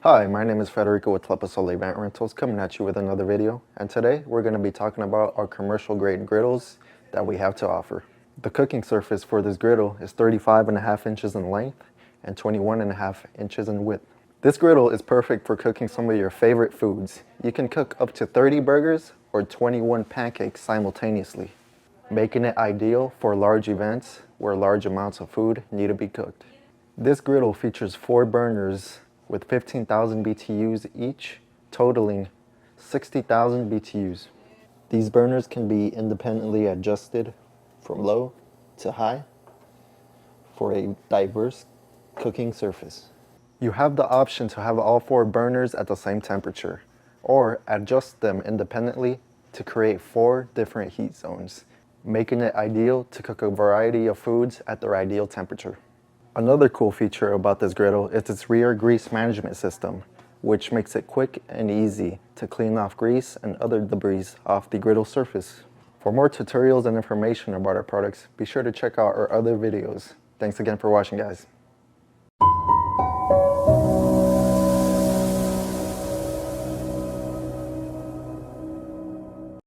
Hi, my name is Federico with Tlapazola Event Rentals, coming at you with another video. And today we're going to be talking about our commercial grade griddles that we have to offer. The cooking surface for this griddle is 35.5 inches in length and 21.5 inches in width. This griddle is perfect for cooking some of your favorite foods. You can cook up to 30 burgers or 21 pancakes simultaneously, making it ideal for large events where large amounts of food need to be cooked. This griddle features 4 burners with 15,000 BTUs each, totaling 60,000 BTUs. These burners can be independently adjusted from low to high for a diverse cooking surface. You have the option to have all 4 burners at the same temperature, or adjust them independently to create 4 different heat zones, making it ideal to cook a variety of foods at their ideal temperature. Another cool feature about this griddle is its rear grease management system, which makes it quick and easy to clean off grease and other debris off the griddle surface. For more tutorials and information about our products, be sure to check out our other videos. Thanks again for watching, guys.